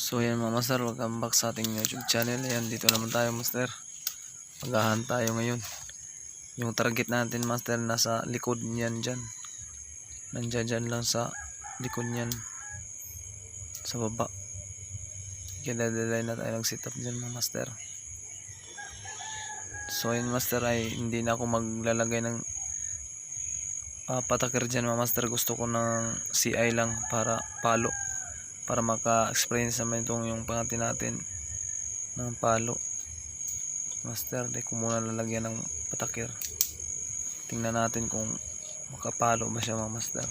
So yan mga master, welcome back sa ating YouTube channel. Ayan, dito naman tayo master. Magahan tayo ngayon. Yung target natin master nasa likod niyan dyan. Nandyan dyan lang sa likod niyan. Sa baba. Kaya dadalay na tayo ng setup dyan mga master. So yan master ay hindi na ako maglalagay ng patakir dyan mga master. Gusto ko ng CI lang para palo. Para maka-experience naman itong yung pangati natin ng palo master. Di ko muna lalagyan ng patakir. Tingnan natin kung makapalo ba siya mga master.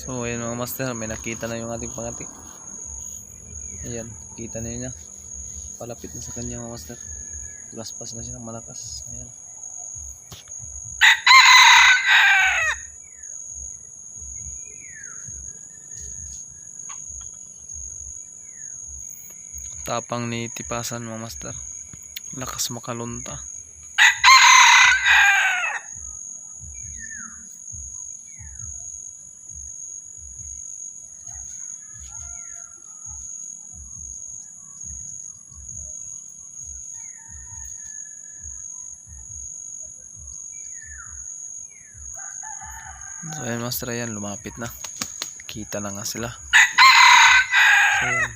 So ayan mga master, may nakita na yung ating pangati. Ayan, kita na niya. Palapit na sa kanya mga master. Gaspas na siya ng malakas. Ayan. Tapang ni tipasan mga master. Lakas makalunta. So ayan master, ayan lumapit na. Kita na nga sila. So ayan.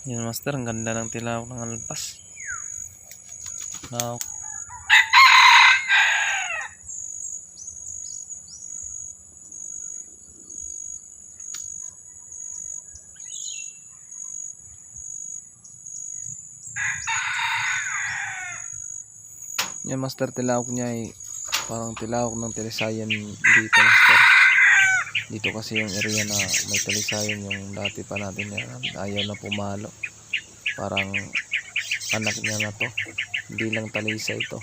Yan master, ang ganda ng tilawak ng alpas. Now, yan master, tilawak niya ay parang tilawak ng talisayan dito master. Dito kasi yung area na may talisayan yung dati pa natin yan. Ayaw na pumalo. Parang anak niya na to. Hindi lang talisay ito.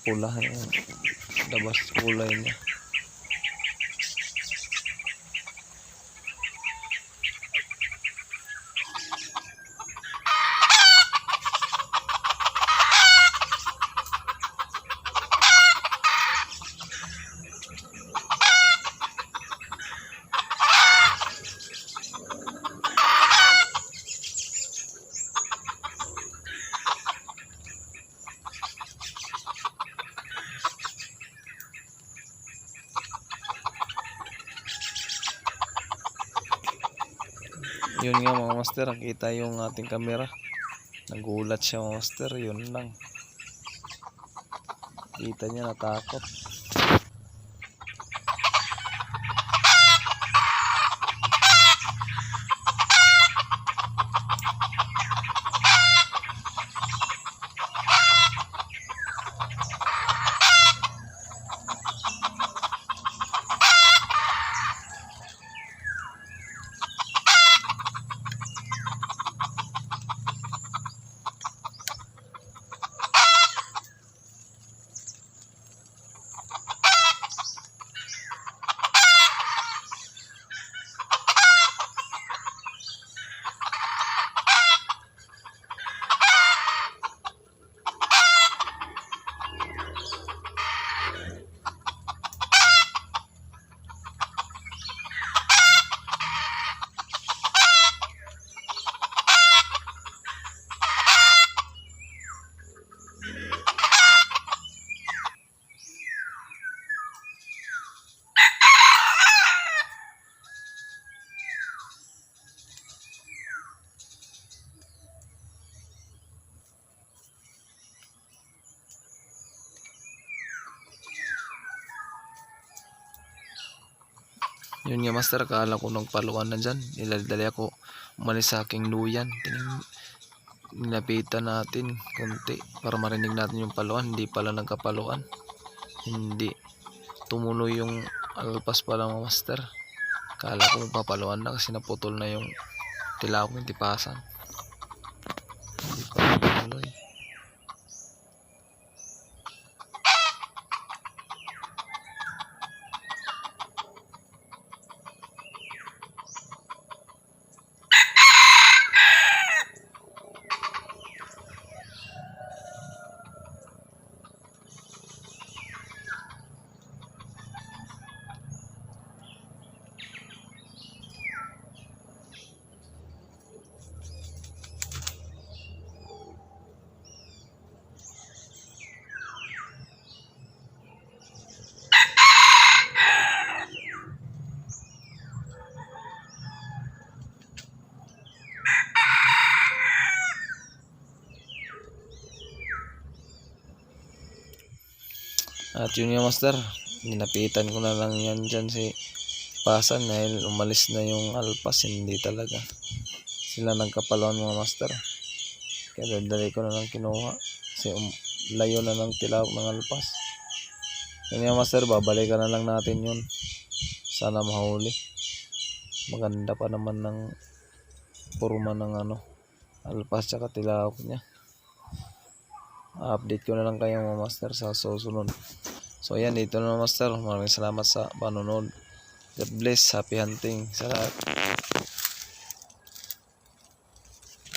Pula yan. Labas kulay niya. Yun nga mga master, nakita yung ating camera. Nagulat siya mga master, yun lang. Kita niya, natakot. Yun nga master, kala ko nagpaluan na dyan. Niladali ako umalis sa aking luyan. Nilapitan natin konti para marinig natin yung paluan. Hindi pala nagkapaluan. Hindi. Tumuloy yung alpas pala mga master. Kala ko papaluan na kasi naputol na yung tilapok ng tipasan. Hindi pa tumuloy. At yun yung master, ninapitan ko na lang yan dyan si Pasan dahil umalis na yung alpas. Hindi talaga sila nagkapaluan mga master, kaya dadali ko na lang kinuha kasi layo na ng tilawak ng alpas. Yun yung master, babalikan na lang natin yun, sana mahuli. Maganda pa naman ng purma ng alpas tsaka tilawak niya. Update ko na lang kayo mga master sa susunod. So ayan, dito na master. Maraming salamat sa panonood. God bless. Happy hunting sa lahat.